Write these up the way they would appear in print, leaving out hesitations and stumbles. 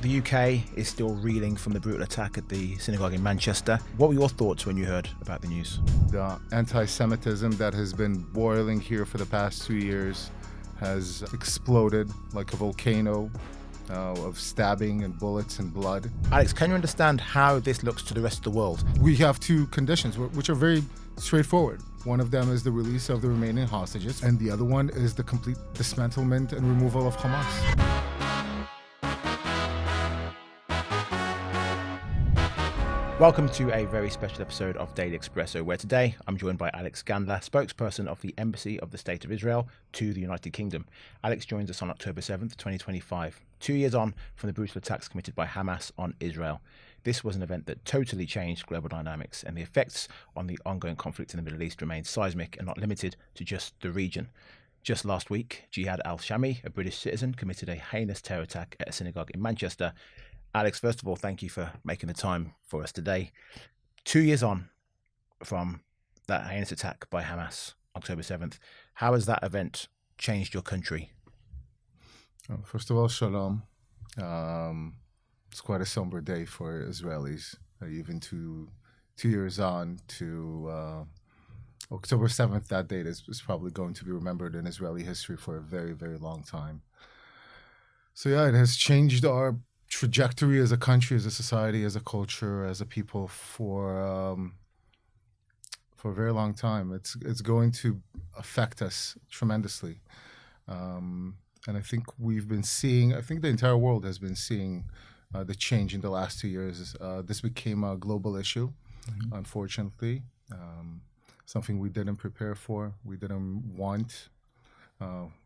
The UK is still reeling from the brutal attack at the synagogue in Manchester. What were your thoughts when you heard about the news? The anti-Semitism that has been boiling here for the past 2 years has exploded like a volcano of stabbing and bullets and blood. Alex, can you understand how this looks to the rest of the world? We have two conditions which are very straightforward. One of them is the release of the remaining hostages, and the other one is the complete dismantlement and removal of Hamas. Welcome to a very special episode of Daily Expresso, where today I'm joined by Alex Gandler, spokesperson of the Embassy of the State of Israel to the United Kingdom. Alex joins us on October 7th, 2025, 2 years on from the brutal attacks committed by Hamas on Israel. This was an event that totally changed global dynamics, and the effects on the ongoing conflict in the Middle East remain seismic and not limited to just the region. Just last week, Jihad al-Shami, a British citizen, committed a heinous terror attack at a synagogue in Manchester. Alex, first of all, thank you for making the time for us today. 2 years on from that heinous attack by Hamas, October 7th, how has that event changed your country? First of all, shalom. It's quite a somber day for Israelis, even 2 years on to October 7th. That date is probably going to be remembered in Israeli history for a very, very long time. So yeah, it has changed our trajectory as a country, as a society, as a culture, as a people for a very long time. It's going to affect us tremendously, and I think the entire world has been seeing the change in the last 2 years. This became a global issue, unfortunately, something we didn't prepare for, we didn't want,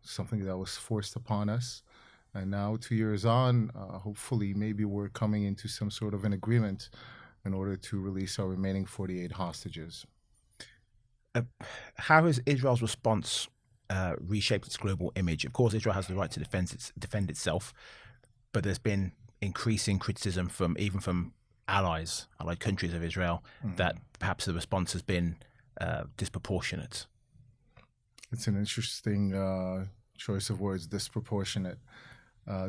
something that was forced upon us. And now 2 years on, hopefully, maybe we're coming into some sort of an agreement in order to release our remaining 48 hostages. How has Israel's response reshaped its global image? Of course, Israel has the right to defend itself, but there's been increasing criticism from allied countries of Israel, that perhaps the response has been disproportionate. It's an interesting choice of words, disproportionate.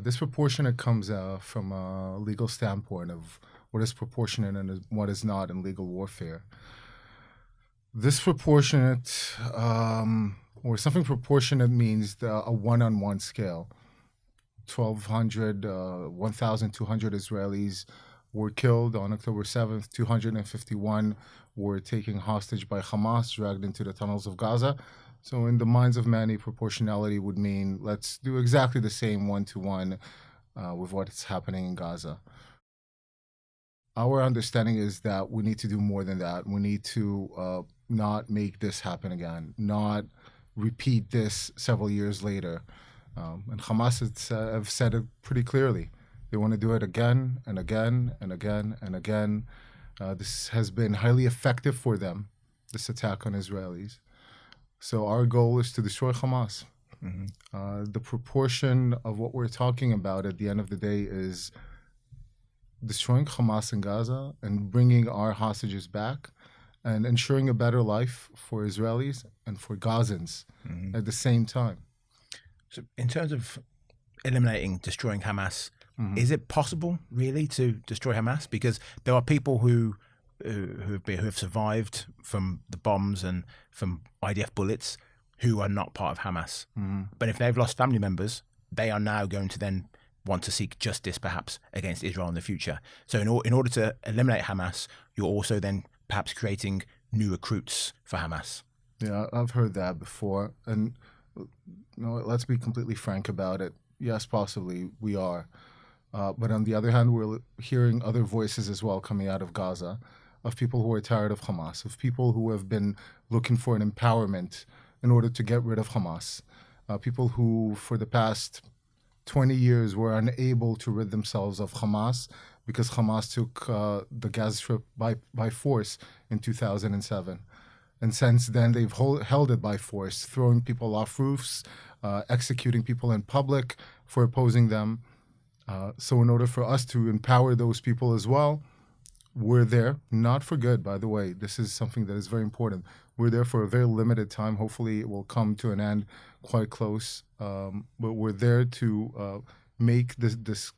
Disproportionate comes from a legal standpoint of what is proportionate and what is not in legal warfare. Disproportionate, or something proportionate, means a one-on-one scale. 1,200 Israelis were killed on October 7th. 251 were taken hostage by Hamas, dragged into the tunnels of Gaza. So in the minds of many, proportionality would mean let's do exactly the same one-to-one with what's happening in Gaza. Our understanding is that we need to do more than that. We need to not make this happen again, not repeat this several years later. And Hamas have said it pretty clearly. They want to do it again and again and again and again. This has been highly effective for them, this attack on Israelis. So our goal is to destroy Hamas. The proportion of what we're talking about at the end of the day is destroying Hamas in Gaza and bringing our hostages back and ensuring a better life for Israelis and for Gazans at the same time. So in terms of destroying Hamas, is it possible really to destroy Hamas? Because there are people who have survived from the bombs and from IDF bullets who are not part of Hamas. But if they've lost family members, they are now going to then want to seek justice perhaps against Israel in the future. So in order to eliminate Hamas, you're also then perhaps creating new recruits for Hamas. Yeah, I've heard that before. And let's be completely frank about it. Yes, possibly we are. But on the other hand, we're hearing other voices as well coming out of Gaza, of people who are tired of Hamas, of people who have been looking for an empowerment in order to get rid of Hamas, people who for the past 20 years were unable to rid themselves of Hamas because Hamas took the Gaza Strip by force in 2007. And since then, they've held it by force, throwing people off roofs, executing people in public for opposing them. So in order for us to empower those people as well, we're there, not for good, by the way. This is something that is very important. We're there for a very limited time. Hopefully it will come to an end quite close. But we're there to make this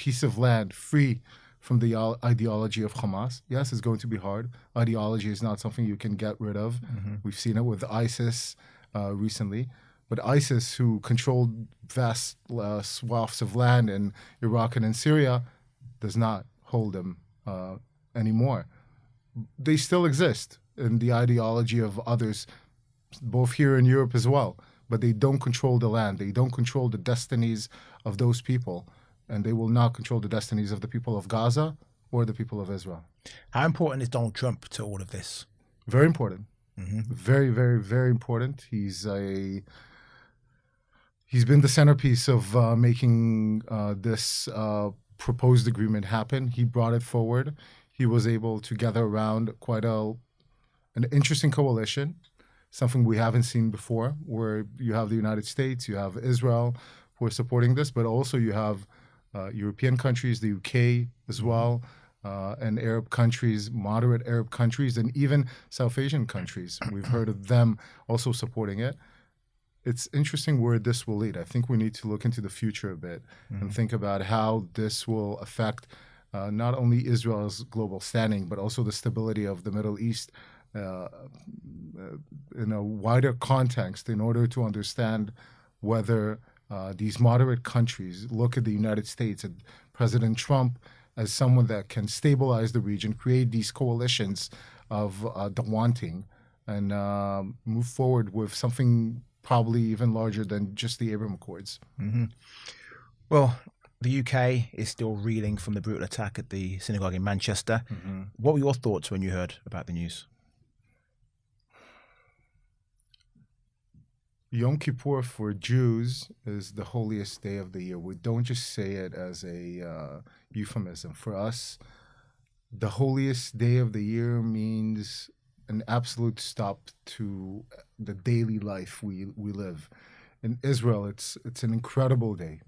piece of land free from the ideology of Hamas. Yes, it's going to be hard. Ideology is not something you can get rid of. We've seen it with ISIS recently. But ISIS, who controlled vast swaths of land in Iraq and in Syria, does not hold them anymore. They still exist in the ideology of others, both here in Europe as well. But they don't control the land. They don't control the destinies of those people. And they will not control the destinies of the people of Gaza or the people of Israel. How important is Donald Trump to all of this? Very important. Very, very, very important. He's been the centerpiece of making this proposed agreement happen. He brought it forward. He was able to gather around quite an interesting coalition, something we haven't seen before, where you have the United States, you have Israel who are supporting this, but also you have European countries, the UK as well, and Arab countries, moderate Arab countries, and even South Asian countries. We've heard of them also supporting it. It's interesting where this will lead. I think we need to look into the future a bit and think about how this will affect not only Israel's global standing, but also the stability of the Middle East in a wider context, in order to understand whether these moderate countries look at the United States and President Trump as someone that can stabilize the region, create these coalitions of the wanting, and move forward with something probably even larger than just the Abraham Accords. Well, the UK is still reeling from the brutal attack at the synagogue in Manchester. What were your thoughts when you heard about the news? Yom Kippur for Jews is the holiest day of the year. We don't just say it as a euphemism. For us, the holiest day of the year means an absolute stop to the daily life we live. In Israel, it's an incredible day.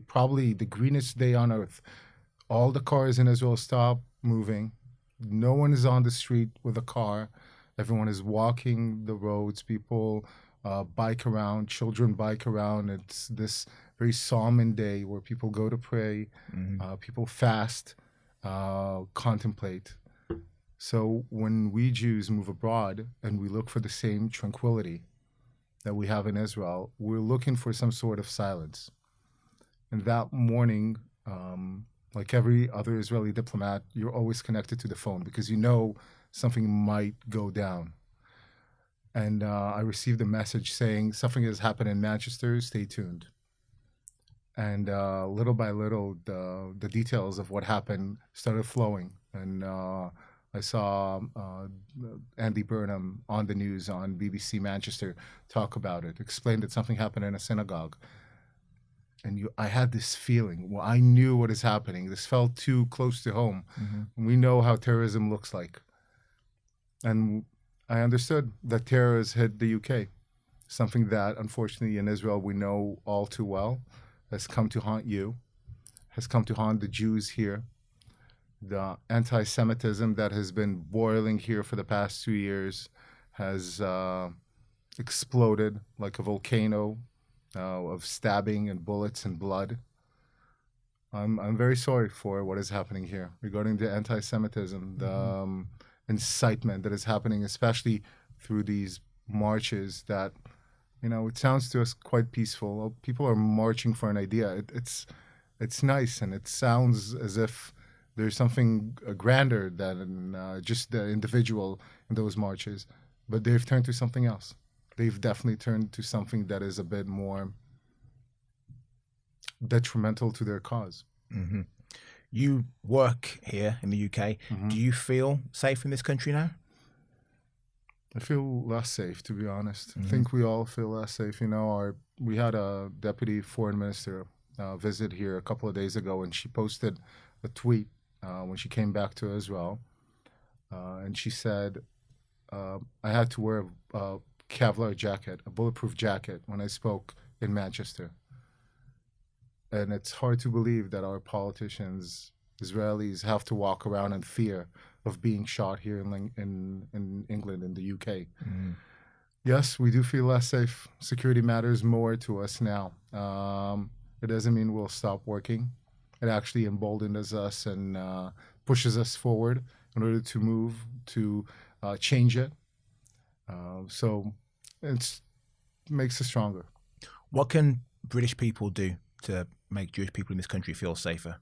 Probably the greenest day on earth. All the cars in Israel stop moving. No one is on the street with a car. Everyone is walking the roads. People bike around, children bike around. It's this very solemn day where people go to pray, people fast, contemplate. So when we Jews move abroad and we look for the same tranquility that we have in Israel, we're looking for some sort of silence. And that morning, like every other Israeli diplomat, you're always connected to the phone because you know something might go down. And I received a message saying something has happened in Manchester, stay tuned. And little by little, the details of what happened started flowing. And I saw Andy Burnham on the news on BBC Manchester talk about it, explain that something happened in a synagogue. And I had this feeling, well, I knew what is happening. This felt too close to home. We know how terrorism looks like. And I understood that terror has hit the UK, something that, unfortunately, in Israel, we know all too well, has come to haunt you, has come to haunt the Jews here. The anti-Semitism that has been boiling here for the past 2 years has exploded like a volcano of stabbing and bullets and blood. I'm very sorry for what is happening here regarding the anti-Semitism, the incitement that is happening, especially through these marches that, it sounds to us quite peaceful. People are marching for an idea. It's nice, and it sounds as if there's something grander than just the individual in those marches. But they've turned to something else. They've definitely turned to something that is a bit more detrimental to their cause. You work here in the UK. Do you feel safe in this country now? I feel less safe, to be honest. I think we all feel less safe. We had a deputy foreign minister visit here a couple of days ago, and she posted a tweet when she came back to Israel. And she said, I had to wear a Kevlar jacket, a bulletproof jacket, when I spoke in Manchester. And it's hard to believe that our politicians, Israelis, have to walk around in fear of being shot here in England, in the UK. Yes, we do feel less safe. Security matters more to us now. It doesn't mean we'll stop working. It actually emboldens us and pushes us forward in order to move to change it. So it makes us stronger. What can British people do to make Jewish people in this country feel safer?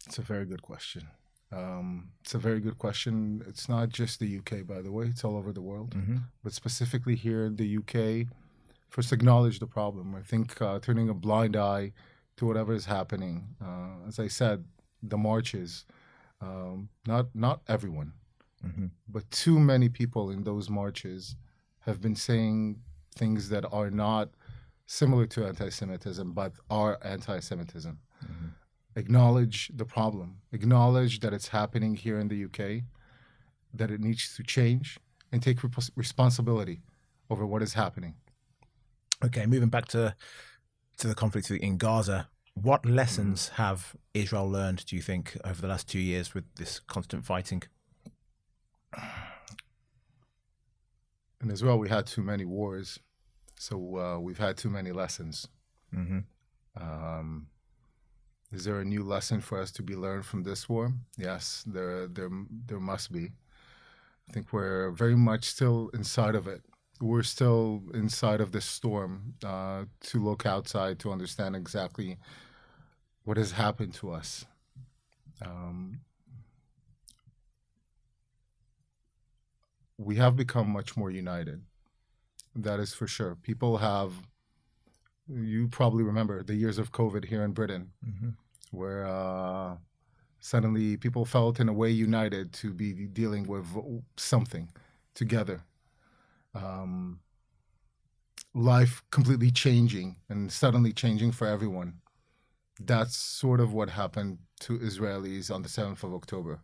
It's a very good question. It's a very good question. It's not just the UK, by the way. It's all over the world. But specifically here in the UK, first acknowledge the problem. I think turning a blind eye to whatever is happening. As I said, the marches, not everyone, but too many people in those marches have been saying things that are not similar to anti-Semitism, but are anti-Semitism. Acknowledge the problem. Acknowledge that it's happening here in the UK, that it needs to change, and take responsibility over what is happening. Okay, moving back to the conflict in Gaza, what lessons have Israel learned, do you think, over the last 2 years with this constant fighting? In Israel, we had too many wars, so we've had too many lessons. Is there a new lesson for us to be learned from this war? Yes, there must be. I think we're very much still inside of it. We're still inside of this storm to look outside to understand exactly what has happened to us. We have become much more united. That is for sure. People have, you probably remember the years of COVID here in Britain, where suddenly people felt in a way united to be dealing with something together. Life completely changing and suddenly changing for everyone. That's sort of what happened to Israelis on the 7th of October.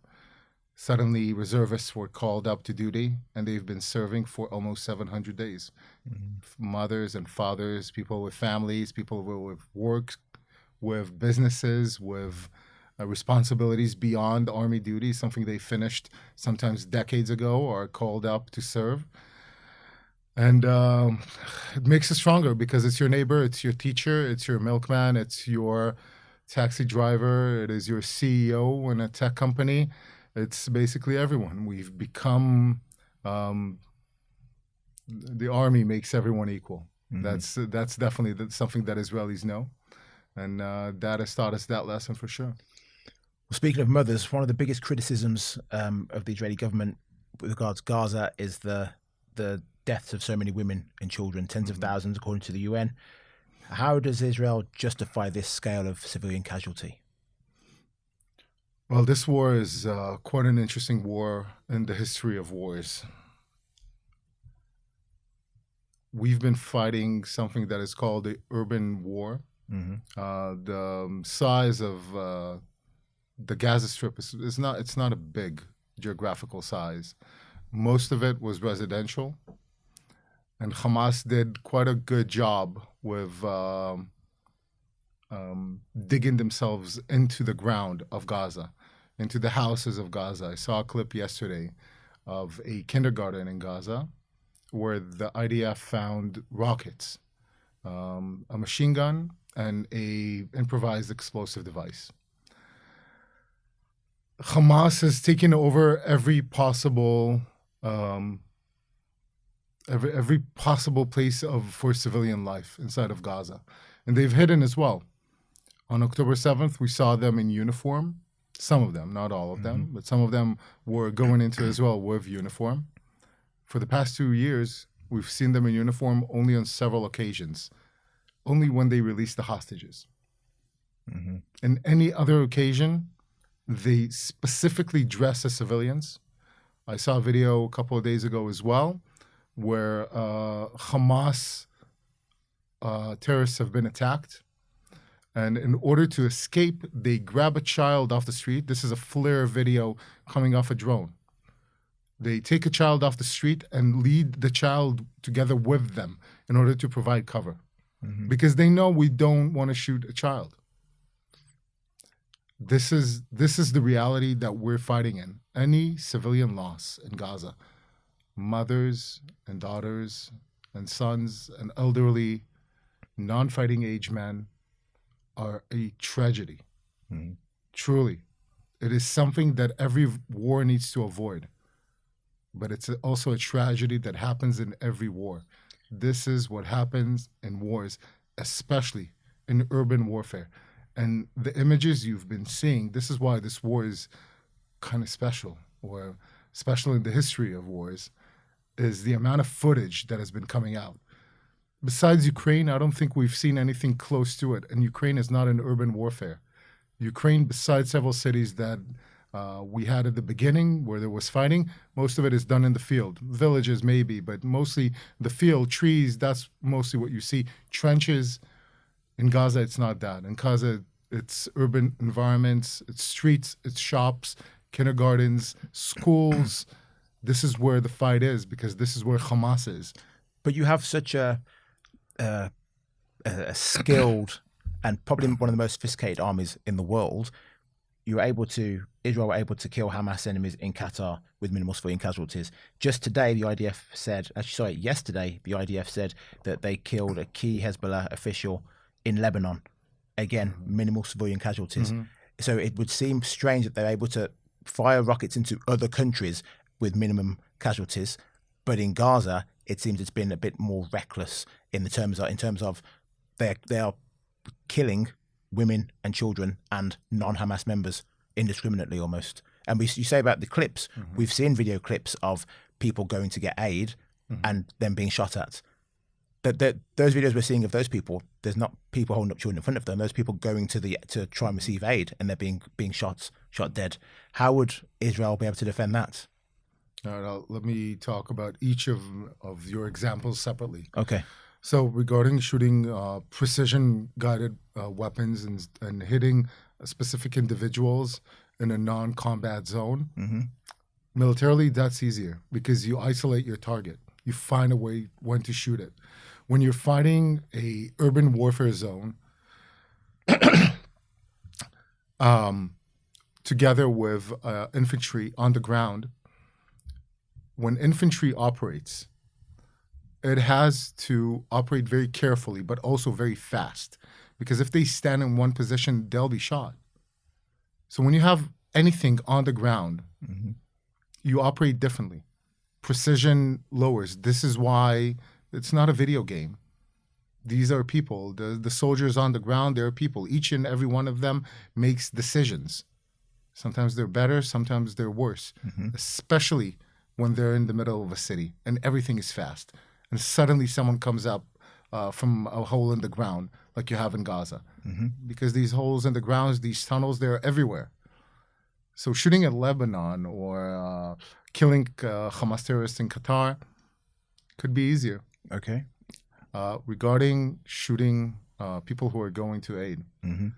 Suddenly, reservists were called up to duty, and they've been serving for almost 700 days. Mothers and fathers, people with families, people with work, with businesses, with responsibilities beyond army duty, something they finished sometimes decades ago, are called up to serve. And it makes us stronger because it's your neighbor, it's your teacher, it's your milkman, it's your taxi driver, it is your CEO in a tech company. It's basically everyone. We've become, the army makes everyone equal. That's definitely something that Israelis know. And that has taught us that lesson for sure. Well, speaking of mothers, one of the biggest criticisms of the Israeli government with regards to Gaza is the deaths of so many women and children, tens of thousands according to the UN. How does Israel justify this scale of civilian casualty? Well, this war is quite an interesting war in the history of wars. We've been fighting something that is called the urban war. The size of the Gaza Strip is not a big geographical size. Most of it was residential, and Hamas did quite a good job with digging themselves into the ground of Gaza, into the houses of Gaza. I saw a clip yesterday of a kindergarten in Gaza where the IDF found rockets, a machine gun, and a improvised explosive device. Hamas has taken over every possible place for civilian life inside of Gaza, and they've hidden as well. On October 7th, we saw them in uniform. Some of them, not all of them, but some of them were going into Israel with uniform. For the past 2 years, we've seen them in uniform only on several occasions, only when they released the hostages. In any other occasion, they specifically dress as civilians. I saw a video a couple of days ago as well, where Hamas terrorists have been attacked. And in order to escape, they grab a child off the street. This is a FLIR video coming off a drone. They take a child off the street and lead the child together with them in order to provide cover. Because they know we don't want to shoot a child. This is the reality that we're fighting in. Any civilian loss in Gaza, mothers and daughters and sons and elderly, non-fighting age men, are a tragedy. Mhm. Truly. It is something that every war needs to avoid. But it's also a tragedy that happens in every war. This is what happens in wars, especially in urban warfare. And the images you've been seeing, this is why this war is kind of special, or special in the history of wars, is the amount of footage that has been coming out. Besides Ukraine, I don't think we've seen anything close to it. And Ukraine is not an urban warfare. Ukraine, besides several cities that we had at the beginning where there was fighting, most of it is done in the field. Villages maybe, but mostly the field, trees, that's mostly what you see. Trenches. In Gaza, it's not that. In Gaza, it's urban environments, it's streets, it's shops, kindergartens, schools. This is where the fight is, because this is where Hamas is. But you have such a skilled and probably one of the most sophisticated armies in the world. Israel were able to kill Hamas enemies in Qatar with minimal civilian casualties. Just today, the IDF said, yesterday, the IDF said that they killed a key Hezbollah official in Lebanon. Again, minimal civilian casualties. Mm-hmm. So it would seem strange that they're able to fire rockets into other countries with minimum casualties. But in Gaza, it seems it's been a bit more reckless in terms of they are killing women and children and non-Hamas members indiscriminately almost. And you say about the clips, Mm-hmm. we've seen video clips of people going to get aid and then being shot at. Those videos we're seeing of those people, there's not people holding up children in front of them. Those people going to try and receive aid, and they're being shot dead. How would Israel be able to defend that? All right, let me talk about each of your examples separately. Okay. So regarding shooting precision-guided weapons and hitting specific individuals in a non-combat zone, Mm-hmm. militarily, that's easier because you isolate your target. You find a way when to shoot it. When you're fighting a urban warfare zone, together with infantry on the ground, when infantry operates, it has to operate very carefully, but also very fast. Because if they stand in one position, they'll be shot. So when you have anything on the ground, Mm-hmm. you operate differently. Precision lowers. This is why it's not a video game. These are people. The soldiers on the ground, they're people. Each and every one of them makes decisions. Sometimes they're better, sometimes they're worse, especially when they're in the middle of a city and everything is fast. And suddenly someone comes up from a hole in the ground like you have in Gaza. Mm-hmm. Because these holes in the ground, these tunnels, they're everywhere. So shooting at Lebanon or killing Hamas terrorists in Qatar could be easier. Okay. Regarding shooting people who are going to aid, Mm-hmm.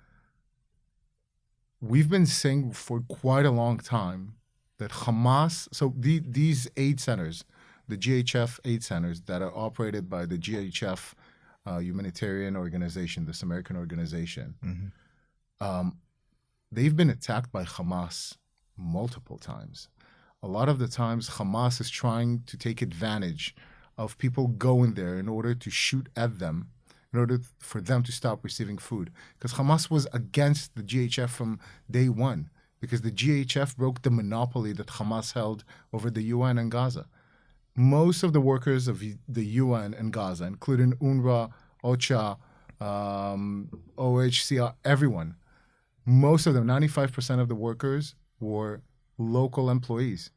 we've been saying for quite a long time that Hamas, so these aid centers, the GHF aid centers that are operated by the GHF humanitarian organization, this American organization, Mm-hmm. They've been attacked by Hamas multiple times. A lot of the times, Hamas is trying to take advantage of people going there in order to shoot at them, in order for them to stop receiving food. Because Hamas was against the GHF from day one, because the GHF broke the monopoly that Hamas held over the UN in Gaza. Most of the workers of the UN in Gaza, including UNRWA, OCHA, OHCR, everyone, most of them, 95% of the workers, were local employees.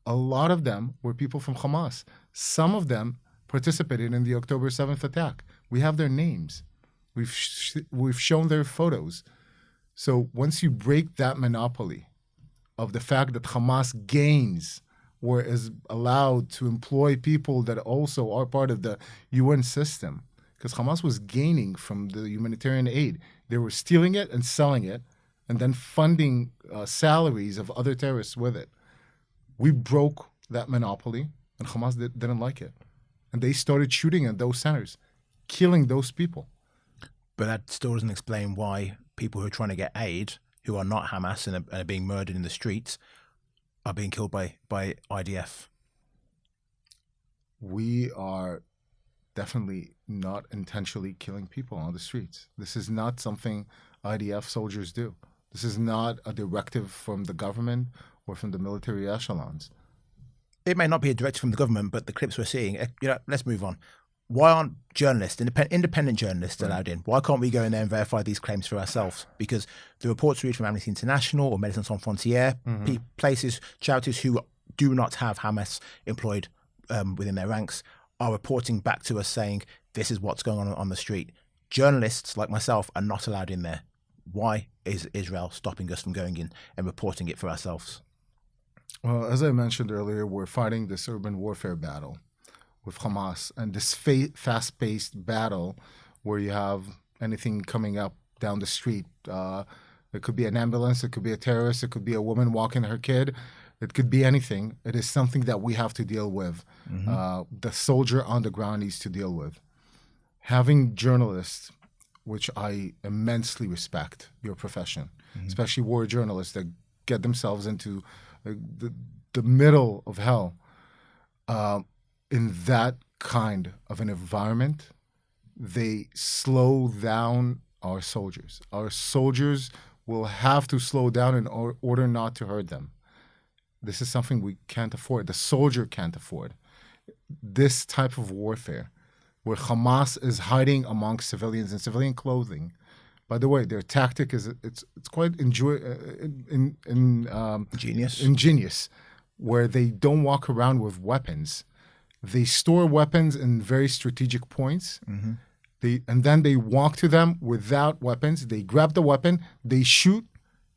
A lot of them were people from Hamas. Some of them participated in the October 7th attack. We have their names. We've shown their photos. So once you break that monopoly of the fact that Hamas gains or is allowed to employ people that also are part of the UN system, because Hamas was gaining from the humanitarian aid. They were stealing it and selling it and then funding salaries of other terrorists with it. We broke that monopoly, and Hamas didn't like it. And they started shooting at those centers, killing those people. But that still doesn't explain why people who are trying to get aid, who are not Hamas and are being murdered in the streets, are being killed by IDF. We are definitely not intentionally killing people on the streets. This is not something IDF soldiers do. This is not a directive from the government or from the military echelons. It may not be a directive from the government, but the clips we're seeing, let's move on. Why aren't journalists, independent journalists allowed in? Why can't we go in there and verify these claims for ourselves? Because the reports we read from Amnesty International or Médecins Sans Frontières, places, charities who do not have Hamas employed within their ranks are reporting back to us saying, this is what's going on the street. Journalists like myself are not allowed in there. Why is Israel stopping us from going in and reporting it for ourselves? Well, as I mentioned earlier, we're fighting this urban warfare battle with Hamas, and this fast-paced battle where you have anything coming up down the street. It could be an ambulance, it could be a terrorist, it could be a woman walking her kid. It could be anything. It is something that we have to deal with. The soldier on the ground needs to deal with. Having journalists, which I immensely respect, your profession, especially war journalists that get themselves into the middle of hell, in that kind of an environment, they slow down our soldiers. Our soldiers will have to slow down in order not to hurt them. This is something we can't afford. The soldier can't afford. This type of warfare, where Hamas is hiding among civilians in civilian clothing. By the way, their tactic is it's quite ingenious, where they don't walk around with weapons. They store weapons in very strategic points. And then they walk to them without weapons. They grab the weapon, they shoot,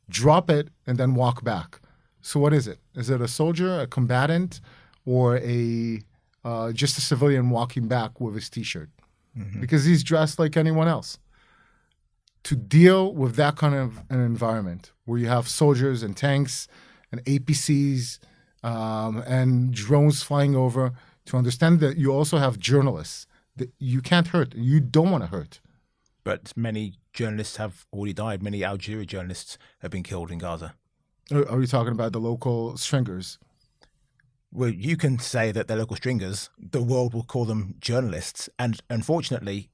drop it, and then walk back. So what is it? Is it a soldier, a combatant, or just a civilian walking back with his T-shirt? Because he's dressed like anyone else. To deal with that kind of an environment where you have soldiers and tanks and APCs and drones flying over, to understand that you also have journalists that you can't hurt, you don't want to hurt. But many journalists have already died. Many Algeria journalists have been killed in Gaza. Are we talking about the local stringers? Well, you can say that they're local stringers. The world will call them journalists. And unfortunately,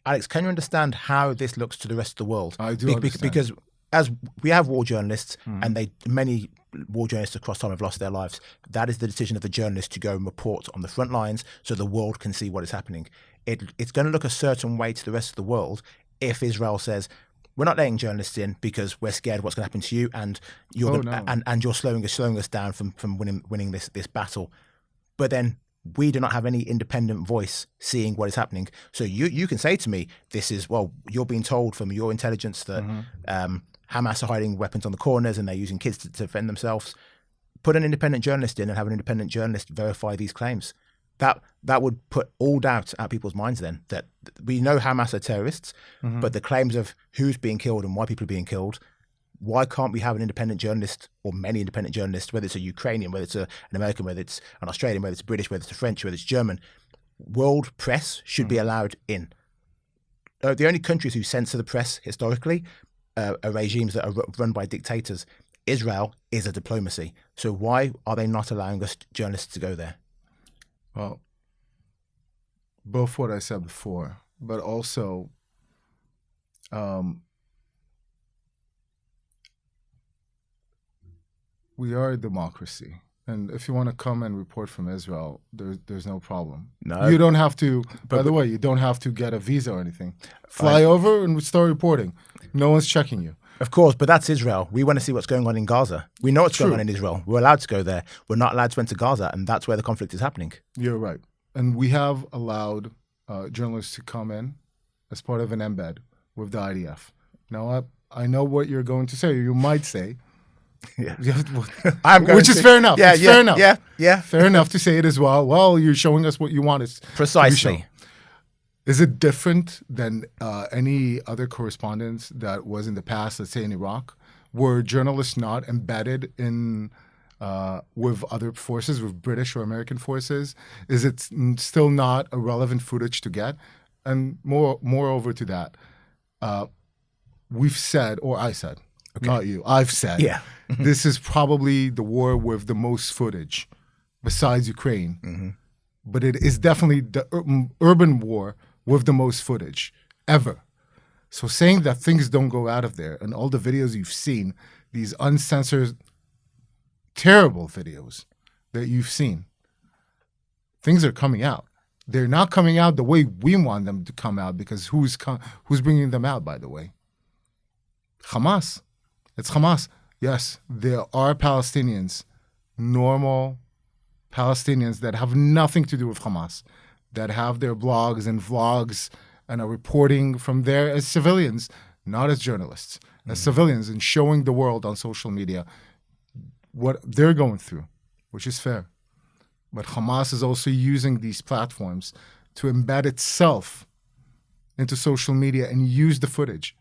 Alex, can you understand how this looks to the rest of the world? I do understand. Because as we have war journalists, and many war journalists across time have lost their lives, that is the decision of the journalist to go and report on the front lines so the world can see what is happening. It's going to look a certain way to the rest of the world if Israel says, we're not letting journalists in because we're scared what's going to happen to you, and you're and you're slowing us down from winning this battle. But then we do not have any independent voice seeing what is happening. So you can say to me, this is, well, you're being told from your intelligence that Hamas are hiding weapons on the corners and they're using kids to defend themselves. Put an independent journalist in and have an independent journalist verify these claims. That would put all doubt out of people's minds then, that we know Hamas are terrorists, but the claims of who's being killed and why people are being killed, why can't we have an independent journalist or many independent journalists, whether it's a Ukrainian, whether it's an American, whether it's an Australian, whether it's British, whether it's a French, whether it's German, world press should be allowed in. The only countries who censor the press historically are regimes that are run by dictators. Israel is a diplomacy. So why are they not allowing us journalists to go there? Well, both what I said before, but also we are a democracy. And if you want to come and report from Israel, there's no problem. No. You don't have to, by the way, you don't have to get a visa or anything. Fly over and start reporting. No one's checking you. Of course, but that's Israel. We want to see what's going on in Gaza. We know what's going on in Israel. We're allowed to go there. We're not allowed to enter Gaza, and that's where the conflict is happening. You're right. And we have allowed journalists to come in as part of an embed with the IDF. Now, I know what you're going to say. You might say, which is fair enough. It's fair enough. Yeah. Fair enough to say it as well. Well, you're showing us what you want us Precisely. Is it different than any other correspondence that was in the past, let's say in Iraq? Were journalists not embedded in with other forces, with British or American forces? Is it still not a relevant footage to get? And moreover to that, we've said, or I said, not you, I've said, this is probably the war with the most footage besides Ukraine. but it is definitely the urban war with the most footage ever. So saying that things don't go out of there, and all the videos you've seen, these uncensored, terrible videos that you've seen, things are coming out. They're not coming out the way we want them to come out, because who's bringing them out, by the way? Hamas. It's Hamas. Yes, there are Palestinians, normal Palestinians that have nothing to do with Hamas, that have their blogs and vlogs and are reporting from there as civilians, not as journalists, as civilians, and showing the world on social media what they're going through, which is fair. But Hamas is also using these platforms to embed itself into social media and use the footage.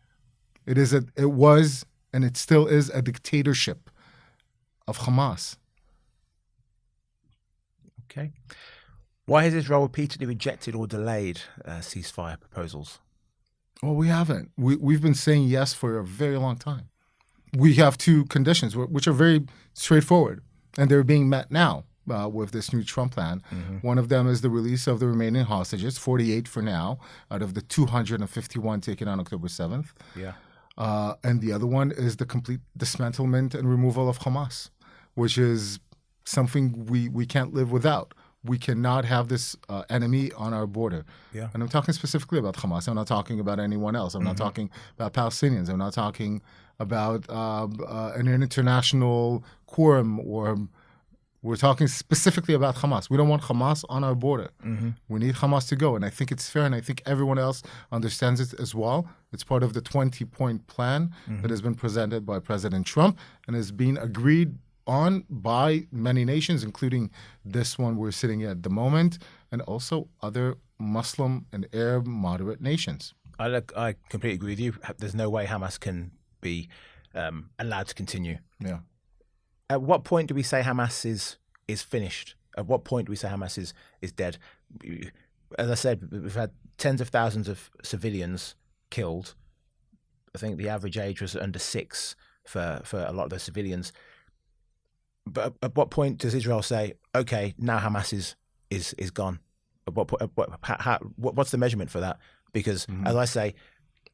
It was and it still is a dictatorship of Hamas. Okay. Why has Israel repeatedly rejected or delayed ceasefire proposals? Well, we haven't. We've been saying yes for a very long time. We have two conditions, which are very straightforward, and they're being met now with this new Trump plan. One of them is the release of the remaining hostages, 48 for now, out of the 251 taken on October 7th. Yeah. And the other one is the complete dismantlement and removal of Hamas, which is something we can't live without. We cannot have this enemy on our border. Yeah. And I'm talking specifically about Hamas. I'm not talking about anyone else. I'm not talking about Palestinians. I'm not talking about an international quorum, or we're talking specifically about Hamas. We don't want Hamas on our border. We need Hamas to go. And I think it's fair, and I think everyone else understands it as well. It's part of the 20-point plan that has been presented by President Trump and has been agreed on by many nations, including this one we're sitting at the moment, and also other Muslim and Arab moderate nations. I completely agree with you. There's no way Hamas can be allowed to continue. Yeah. At what point do we say Hamas is finished? At what point do we say Hamas is dead? As I said, we've had tens of thousands of civilians killed. I think the average age was under 6 for a lot of those civilians. But at what point does Israel say, okay, now Hamas is gone? At what point, what's the measurement for that? Because as I say,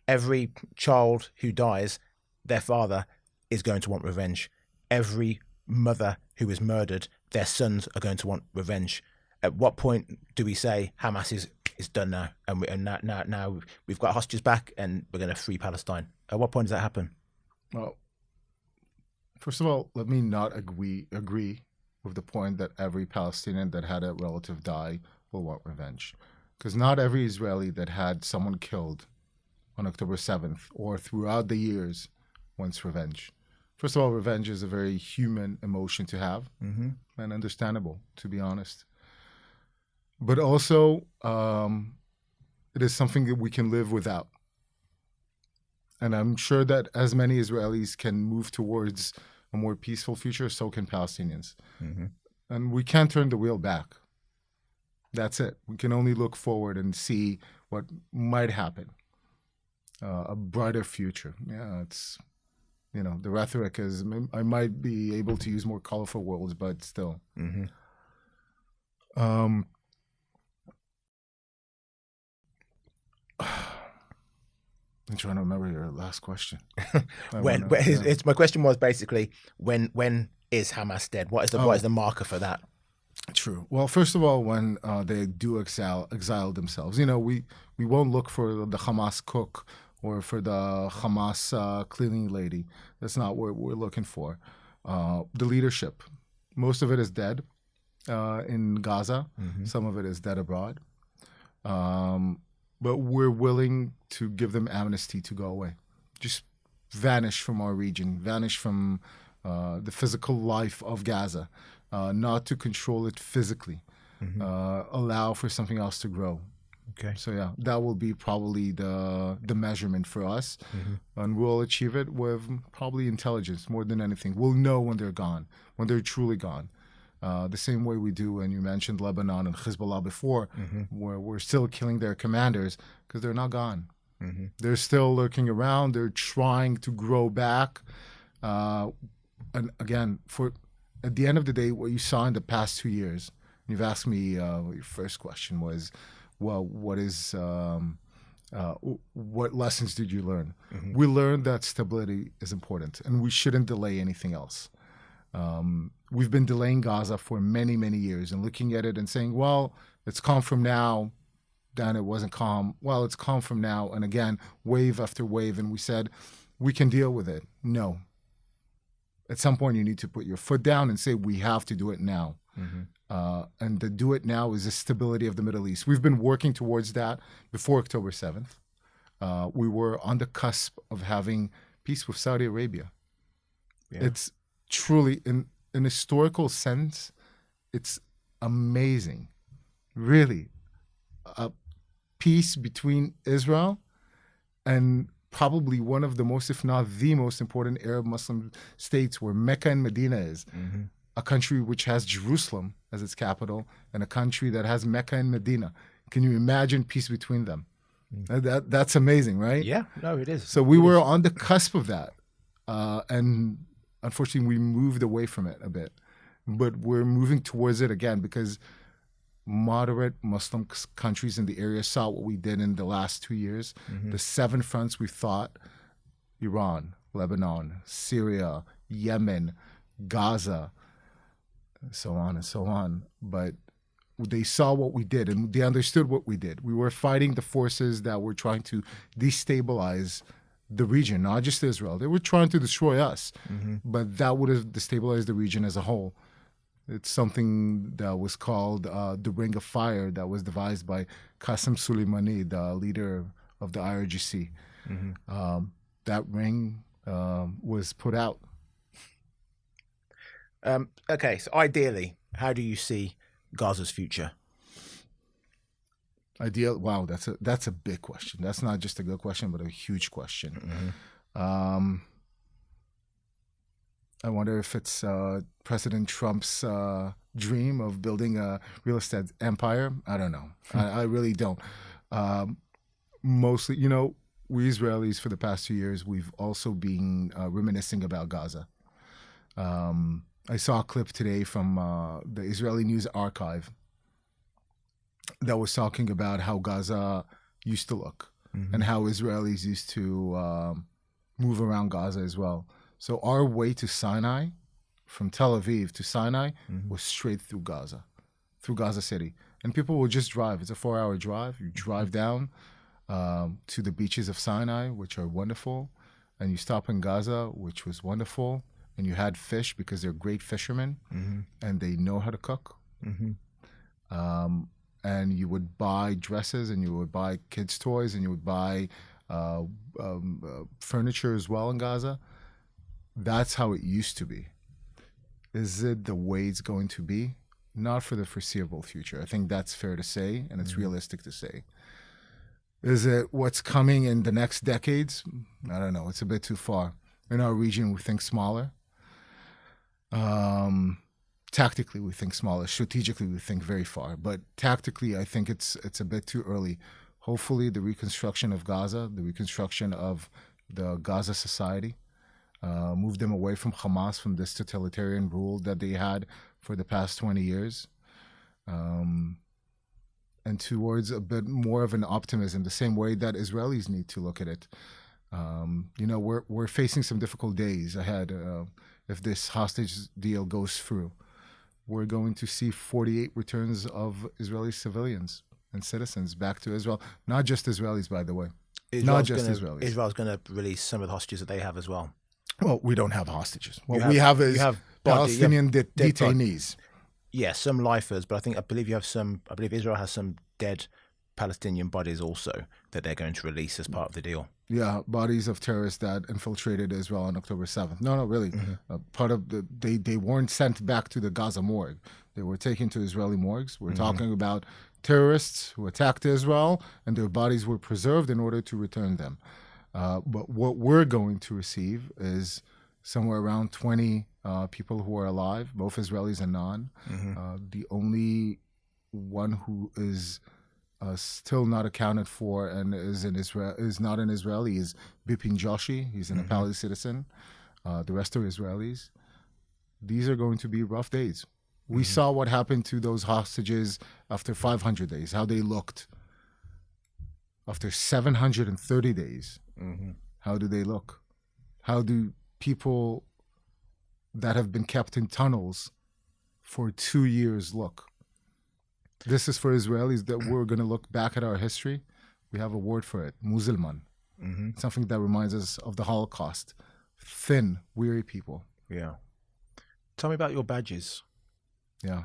every child who dies, their father is going to want revenge. Every mother who is murdered, their sons are going to want revenge. At what point do we say Hamas is done now, and now we've got hostages back and we're going to free Palestine? At what point does that happen? Well, first of all, let me not agree with the point that every Palestinian that had a relative die will want revenge. Because not every Israeli that had someone killed on October 7th or throughout the years wants revenge. First of all, revenge is a very human emotion to have and understandable, to be honest. But also, it is something that we can live without. And I'm sure that as many Israelis can move towards a more peaceful future, so can Palestinians. And we can't turn the wheel back. That's it. We can only look forward and see what might happen. A brighter future. Yeah, it's, the rhetoric is, I might be able to use more colorful words, but still. I'm trying to remember your last question. My question was basically when is Hamas dead? What is the marker for that? True. Well, first of all, when they do exile themselves, we won't look for the Hamas cook or for the Hamas cleaning lady. That's not what we're looking for. The leadership, most of it is dead in Gaza. Some of it is dead abroad. But we're willing to give them amnesty to go away. Just vanish from our region, vanish from the physical life of Gaza, not to control it physically, allow for something else to grow. Okay. So yeah, that will be probably the measurement for us, and we'll achieve it with probably intelligence more than anything. We'll know when they're gone, when they're truly gone. The same way we do when you mentioned Lebanon and Hezbollah before, where we're still killing their commanders because they're not gone. They're still lurking around. They're trying to grow back. And again, at the end of the day, what you saw in the past 2 years You've asked me, your first question was, well, what lessons did you learn? Mm-hmm. We learned that stability is important and we shouldn't delay anything else. We've been delaying Gaza for many, many years and looking at it and saying, well, it's calm from now. Then it wasn't calm. Well, it's calm from now. And again, wave after wave. And we said, we can deal with it. No. At some point, you need to put your foot down and say, we have to do it now. Mm-hmm. And the do it now is the stability of the Middle East. We've been working towards that before October 7th. We were on the cusp of having peace with Saudi Arabia. Yeah. It's truly, in an historical sense, it's amazing. Really. A peace between Israel and probably one of the most, if not the most important Arab Muslim states where Mecca and Medina is. Mm-hmm. A country which has Jerusalem as its capital and a country that has Mecca and Medina. Can you imagine peace between them? That's amazing, right? Yeah, no, it is. So we were on the cusp of that. And unfortunately, we moved away from it a bit. But we're moving towards it again because moderate Muslim countries in the area saw what we did in the last 2 years. Mm-hmm. The 7 fronts we fought, Iran, Lebanon, Syria, Yemen, Gaza, so on and so on. But they saw what we did and they understood what we did. We were fighting the forces that were trying to destabilize the region, not just Israel. They were trying to destroy us, but that would have destabilized the region as a whole. It's something that was called the Ring of Fire that was devised by Qasem Soleimani, the leader of the IRGC. That ring was put out. Okay, so ideally, how do you see Gaza's future? Wow, that's a big question. That's not just a good question, but a huge question. I wonder if it's President Trump's dream of building a real estate empire. I don't know. I really don't. Mostly, we Israelis for the past 2 years, we've also been reminiscing about Gaza. I saw a clip today from the Israeli News Archive that was talking about how Gaza used to look and how Israelis used to move around Gaza as well. So our way to Sinai, from Tel Aviv to Sinai, was straight through Gaza City. And people would just drive. It's a 4-hour drive. You drive down to the beaches of Sinai, which are wonderful. And you stop in Gaza, which was wonderful. And you had fish because they're great fishermen and they know how to cook. And you would buy dresses and you would buy kids' toys and you would buy furniture as well in Gaza. That's how it used to be. Is it the way it's going to be? Not for the foreseeable future. I think that's fair to say, and it's realistic to say. Is it what's coming in the next decades? I don't know. It's a bit too far. In our region, we think smaller. Tactically, we think smaller. Strategically, we think very far. But tactically, I think it's a bit too early. Hopefully, the reconstruction of Gaza, the reconstruction of the Gaza society, move them away from Hamas, from this totalitarian rule that they had for the past 20 years, and towards a bit more of an optimism, the same way that Israelis need to look at it. We're facing some difficult days ahead. If this hostage deal goes through, we're going to see 48 returns of Israeli civilians and citizens back to Israel. Not just Israelis, by the way. Israelis. Israel's going to release some of the hostages that they have as well. Well, we don't have hostages. What we have is Palestinian detainees. Yeah, some lifers, but I believe Israel has some dead Palestinian bodies also that they're going to release as part of the deal. Yeah, bodies of terrorists that infiltrated Israel on October 7th. No, really. Part of they weren't sent back to the Gaza morgue. They were taken to Israeli morgues. We're talking about terrorists who attacked Israel, and their bodies were preserved in order to return them. But what we're going to receive is somewhere around 20 people who are alive, both Israelis and non. The only one who is still not accounted for and is not an Israeli is Bipin Joshi. He's a Nepali citizen. The rest are Israelis. These are going to be rough days. We saw what happened to those hostages after 500 days, how they looked. After 730 days, how do they look? How do people that have been kept in tunnels for 2 years look? This is for Israelis that we're going to look back at our history. We have a word for it, Musulman. Something that reminds us of the Holocaust. Thin, weary people. Yeah. Tell me about your badges. Yeah.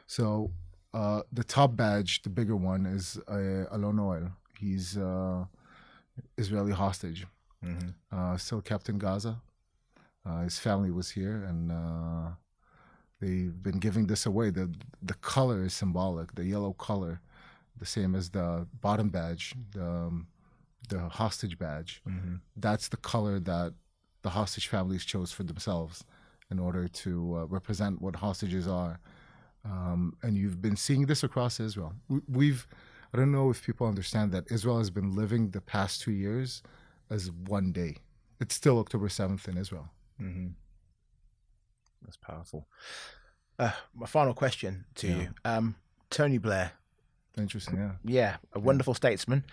So the top badge, the bigger one, is Alon Oel. He's Israeli hostage. Still kept in Gaza. His family was here, and they've been giving this away. The color is symbolic. The yellow color, the same as the bottom badge, the hostage badge. That's the color that the hostage families chose for themselves in order to represent what hostages are. And you've been seeing this across Israel. I don't know if people understand that Israel has been living the past 2 years as one day. It's still October 7th in Israel. That's powerful. My final question to you. Tony Blair. Interesting, yeah. Yeah, a wonderful statesman.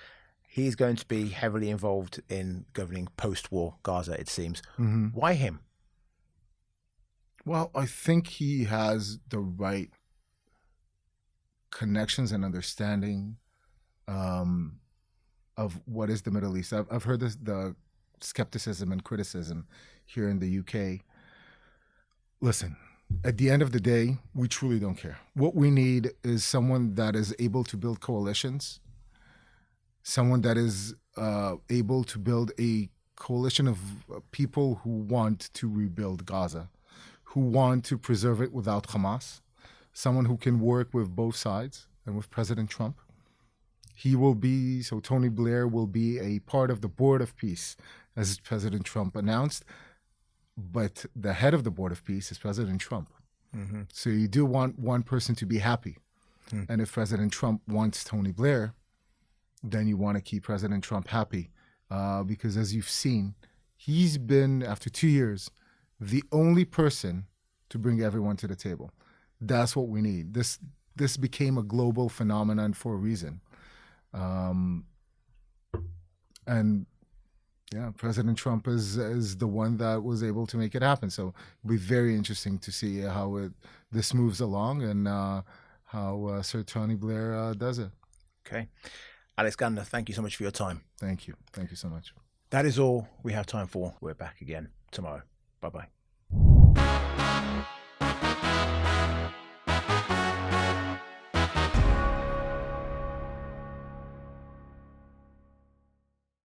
He's going to be heavily involved in governing post-war Gaza, it seems. Why him? Well, I think he has the right connections and understanding of what is the Middle East. I've heard the skepticism and criticism here in the UK. Listen, at the end of the day, we truly don't care. What we need is someone that is able to build coalitions, someone that is able to build a coalition of people who want to rebuild Gaza, who want to preserve it without Hamas, someone who can work with both sides and with President Trump. Tony Blair will be a part of the Board of Peace, as President Trump announced, but the head of the Board of Peace is President Trump. So you do want one person to be happy. And if President Trump wants Tony Blair, then you want to keep President Trump happy. Because as you've seen, he's been, after 2 years, the only person to bring everyone to the table. That's what we need. This became a global phenomenon for a reason. And yeah, President Trump is the one that was able to make it happen. So it'll be very interesting to see how this moves along and how Sir Tony Blair does it. Okay. Alex Gandler, thank you so much for your time. Thank you. Thank you so much. That is all we have time for. We're back again tomorrow. Bye-bye.